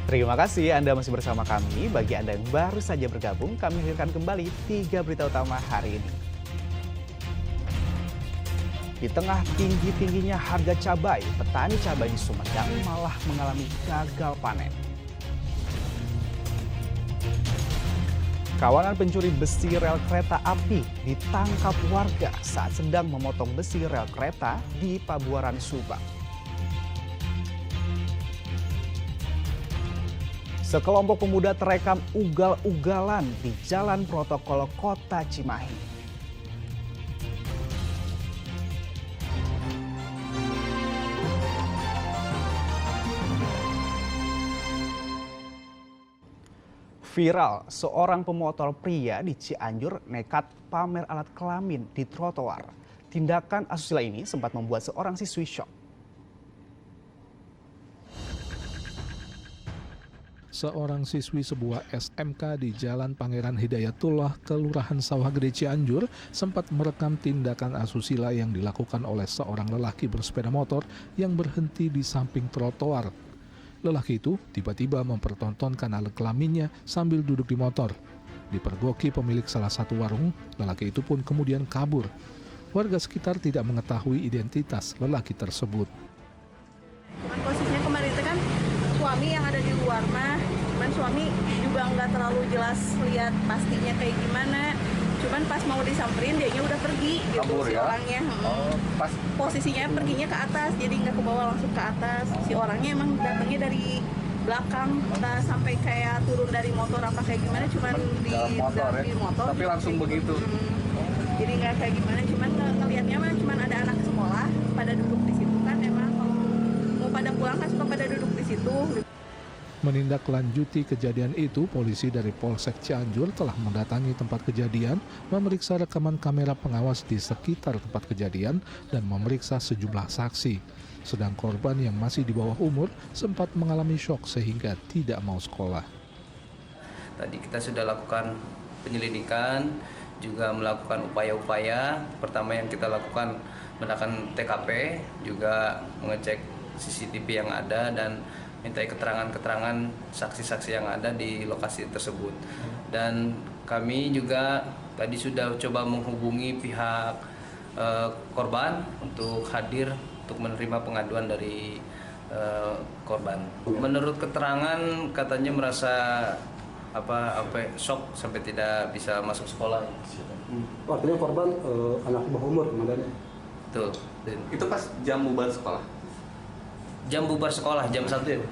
Terima kasih Anda masih bersama kami. Bagi Anda yang baru saja bergabung, kami hadirkan kembali 3 berita utama hari ini. Di tengah tinggi-tingginya harga cabai, petani cabai di Sumedang malah mengalami gagal panen. Kawanan pencuri besi rel kereta api ditangkap warga saat sedang memotong besi rel kereta di Pabuaran, Subang. Sekelompok pemuda terekam ugal-ugalan di Jalan Protokol Kota Cimahi. Viral, seorang pemotor pria di Cianjur nekat pamer alat kelamin di trotoar. Tindakan asusila ini sempat membuat seorang siswi syok. Seorang siswi sebuah SMK di Jalan Pangeran Hidayatullah, Kelurahan Sawah Gede Cianjur, sempat merekam tindakan asusila yang dilakukan oleh seorang lelaki bersepeda motor yang berhenti di samping trotoar. Lelaki itu tiba-tiba mempertontonkan alat kelaminnya sambil duduk di motor. Dipergoki pemilik salah satu warung, lelaki itu pun kemudian kabur. Warga sekitar tidak mengetahui identitas lelaki tersebut. Posisinya kemarin itu kan suami yang ada di luar mah, cuman suami juga nggak terlalu jelas lihat pastinya kayak gimana. Cuman pas mau disamperin dianya udah pergi gitu. Kabur, si ya? orangnya. Pas Posisinya perginya ke atas, jadi nggak ke bawah langsung ke atas. Si orangnya emang datangnya dari belakang, entah sampai kayak turun dari motor apa kayak gimana, cuman di dalam motor, ya? di motor. Tapi langsung begitu. Jadi nggak kayak gimana, cuman ngelihatnya mah cuman ada anak sekolah pada duduk di situ kan, emang kalau mau pada pulang kan suka pada duduk di situ. Menindaklanjuti kejadian itu, polisi dari Polsek Cianjur telah mendatangi tempat kejadian, memeriksa rekaman kamera pengawas di sekitar tempat kejadian, dan memeriksa sejumlah saksi. Sedang korban yang masih di bawah umur sempat mengalami syok sehingga tidak mau sekolah. Tadi kita sudah lakukan penyelidikan, juga melakukan upaya-upaya. Pertama yang kita lakukan mendatangi TKP, juga mengecek CCTV yang ada dan mintai keterangan-keterangan saksi-saksi yang ada di lokasi tersebut. Dan kami juga tadi sudah coba menghubungi pihak korban untuk hadir untuk menerima pengaduan dari korban. Menurut keterangan katanya merasa shock sampai tidak bisa masuk sekolah. Artinya korban anak di bawah umur kemarin. Betul. itu pas jam bubar sekolah. Jam bubar sekolah jam 1 ya.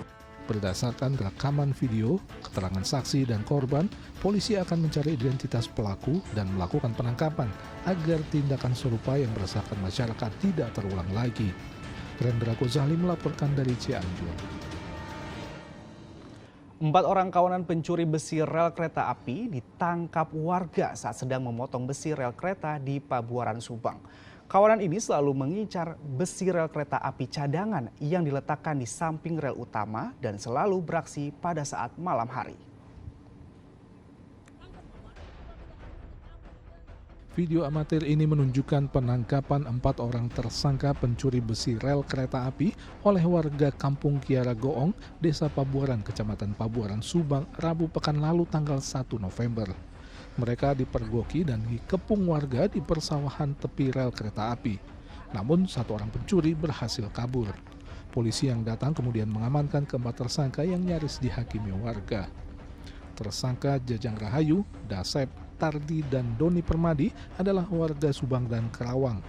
Berdasarkan rekaman video, keterangan saksi dan korban, polisi akan mencari identitas pelaku dan melakukan penangkapan agar tindakan serupa yang meresahkan masyarakat tidak terulang lagi. Rendra Ghazali melaporkan dari Cianjur. 4 orang kawanan pencuri besi rel kereta api ditangkap warga saat sedang memotong besi rel kereta di Pabuaran, Subang. Kawanan ini selalu mengincar besi rel kereta api cadangan yang diletakkan di samping rel utama dan selalu beraksi pada saat malam hari. Video amatir ini menunjukkan penangkapan 4 orang tersangka pencuri besi rel kereta api oleh warga Kampung Kiara Goong, Desa Pabuaran, Kecamatan Pabuaran, Subang, Rabu pekan lalu tanggal 1 November. Mereka dipergoki dan dikepung warga di persawahan tepi rel kereta api. Namun 1 orang pencuri berhasil kabur. Polisi yang datang kemudian mengamankan keempat tersangka yang nyaris dihakimi warga. Tersangka Jajang Rahayu, Dasep, Tardi, dan Doni Permadi adalah warga Subang dan Kerawang.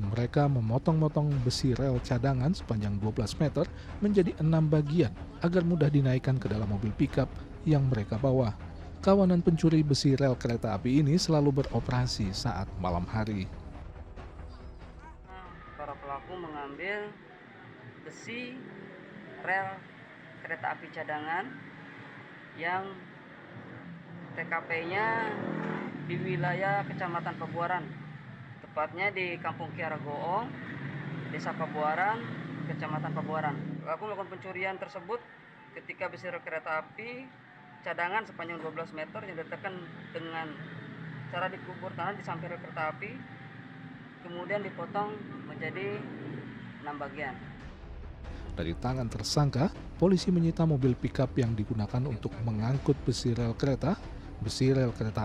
Mereka memotong-motong besi rel cadangan sepanjang 12 meter menjadi 6 bagian agar mudah dinaikkan ke dalam mobil pickup yang mereka bawa. Kawanan pencuri besi rel kereta api ini selalu beroperasi saat malam hari. Para pelaku mengambil besi rel kereta api cadangan yang TKP-nya di wilayah Kecamatan Pabuaran, tepatnya di Kampung Kiara Goong, Desa Pabuaran, Kecamatan Pabuaran. Pelaku melakukan pencurian tersebut ketika besi rel kereta api cadangan sepanjang 12 meter yang diletakkan dengan cara dikubur tanah di samping rel kereta api, kemudian dipotong menjadi 6 bagian. Dari tangan tersangka, polisi menyita mobil pickup yang digunakan untuk mengangkut besi rel kereta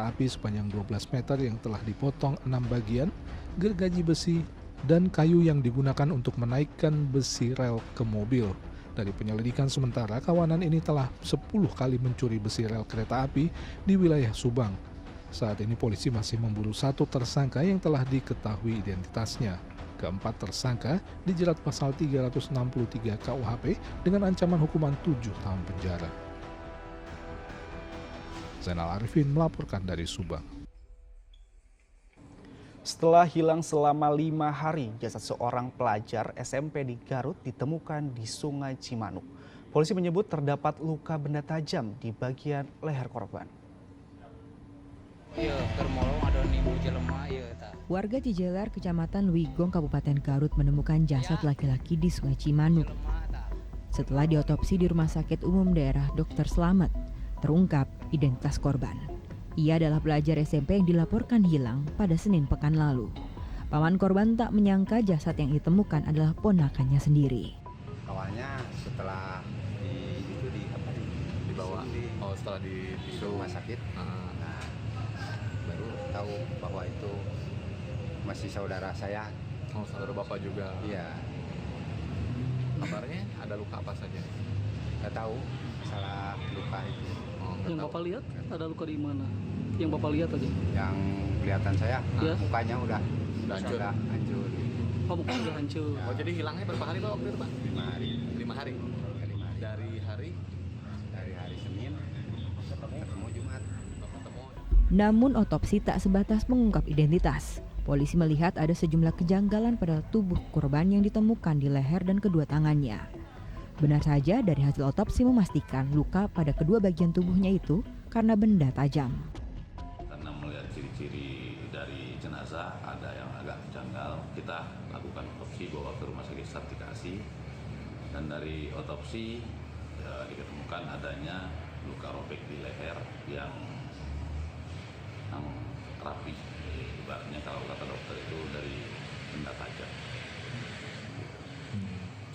api sepanjang 12 meter yang telah dipotong 6 bagian, gergaji besi, dan kayu yang digunakan untuk menaikkan besi rel ke mobil. Dari penyelidikan sementara, kawanan ini telah 10 kali mencuri besi rel kereta api di wilayah Subang. Saat ini polisi masih memburu 1 tersangka yang telah diketahui identitasnya. Keempat tersangka dijerat pasal 363 KUHP dengan ancaman hukuman 7 tahun penjara. Zainal Arifin melaporkan dari Subang. Setelah hilang selama 5 hari, jasad seorang pelajar SMP di Garut ditemukan di Sungai Cimanuk. Polisi menyebut terdapat luka benda tajam di bagian leher korban. Warga Cijelar, Kecamatan Wigong, Kabupaten Garut menemukan jasad laki-laki di Sungai Cimanuk. Setelah diotopsi di Rumah Sakit Umum Daerah Dr. Slamet, terungkap identitas korban. Ia adalah pelajar SMP yang dilaporkan hilang pada Senin pekan lalu. Paman korban tak menyangka jasad yang ditemukan adalah ponakannya sendiri. Awalnya setelah dibawa setelah di rumah sakit, nah, baru tahu bahwa itu masih saudara saya. Oh, saudara bapak juga. Iya. Kabarnya ada luka apa saja? Nggak tahu masalah luka itu. Yang Bapak lihat ada luka di mana? Yang Bapak lihat aja? Yang kelihatan saya, ya? Mukanya udah hancur. Oh, mukanya udah hancur. Oh, jadi hilangnya berapa hari Pak waktu itu Pak? 5 hari. 5 hari? Dari hari Senin, ketemu Jumat. Namun otopsi tak sebatas mengungkap identitas. Polisi melihat ada sejumlah kejanggalan pada tubuh korban yang ditemukan di leher dan kedua tangannya. Benar saja dari hasil otopsi memastikan luka pada kedua bagian tubuhnya itu karena benda tajam. Karena melihat ciri-ciri dari jenazah ada yang agak janggal, kita lakukan otopsi, bawa ke rumah sakit Sartikasi, dan dari otopsi diketemukan adanya luka robek di leher yang rapi. Ibaratnya kalau kata dokter itu dari benda tajam.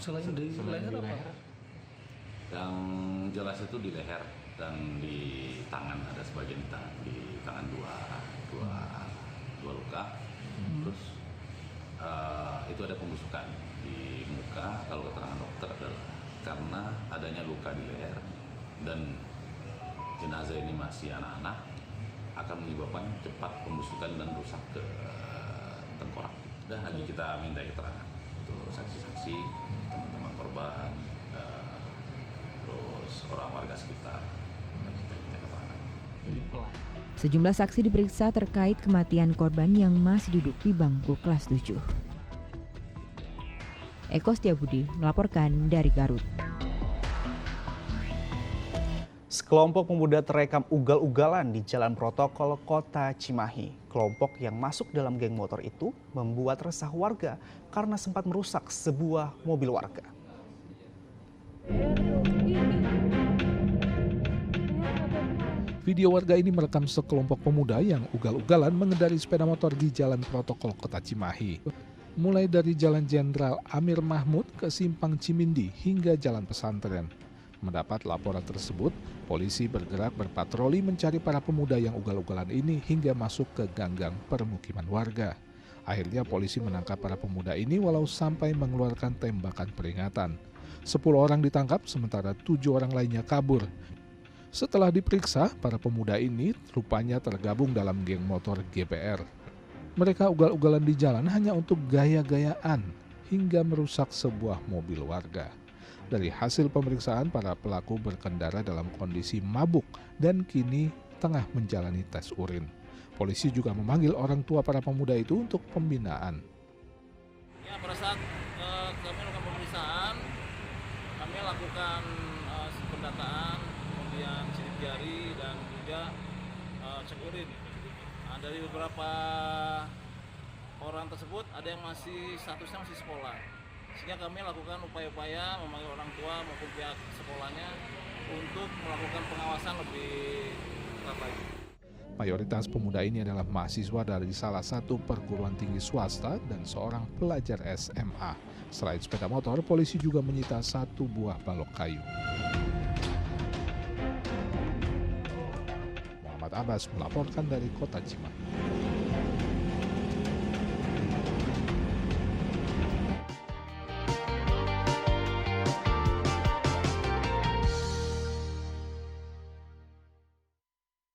Selain di leher apa? Yang jelas itu di leher dan di tangan, ada sebagian di tangan dua luka. Terus itu ada pembusukan di muka. Kalau keterangan dokter adalah karena adanya luka di leher dan jenazah ini masih anak-anak, akan menyebabkan cepat pembusukan dan rusak ke tengkorak. Dan lagi kita minta keterangan untuk saksi-saksi, teman-teman korban, terus orang warga sekitar. Sejumlah saksi diperiksa terkait kematian korban yang masih duduk di bangku kelas 7. Eko Setiabudi melaporkan dari Garut. Sekelompok pemuda terekam ugal-ugalan di Jalan Protokol Kota Cimahi. Kelompok yang masuk dalam geng motor itu membuat resah warga karena sempat merusak sebuah mobil warga. Video warga ini merekam sekelompok pemuda yang ugal-ugalan mengendarai sepeda motor di Jalan Protokol Kota Cimahi. Mulai dari Jalan Jenderal Amir Mahmud ke Simpang Cimindi hingga Jalan Pesantren. Mendapat laporan tersebut, polisi bergerak berpatroli mencari para pemuda yang ugal-ugalan ini hingga masuk ke ganggang permukiman warga. Akhirnya polisi menangkap para pemuda ini walau sampai mengeluarkan tembakan peringatan. 10 orang ditangkap sementara 7 orang lainnya kabur. Setelah diperiksa, para pemuda ini rupanya tergabung dalam geng motor GPR. Mereka ugal-ugalan di jalan hanya untuk gaya-gayaan hingga merusak sebuah mobil warga. Dari hasil pemeriksaan, para pelaku berkendara dalam kondisi mabuk dan kini tengah menjalani tes urin. Polisi juga memanggil orang tua para pemuda itu untuk pembinaan. Ya, pada saat kami lakukan pemeriksaan, kami lakukan pendataan, kemudian sidik jari dan juga cek urin. Nah, dari beberapa orang tersebut ada yang statusnya masih sekolah. Sehingga kami lakukan upaya-upaya memanggil orang tua maupun pihak sekolahnya untuk melakukan pengawasan lebih ketat lagi. Mayoritas pemuda ini adalah mahasiswa dari salah satu perguruan tinggi swasta dan seorang pelajar SMA. Selain sepeda motor, polisi juga menyita 1 buah balok kayu. Muhammad Abbas melaporkan dari Kota Cimahi.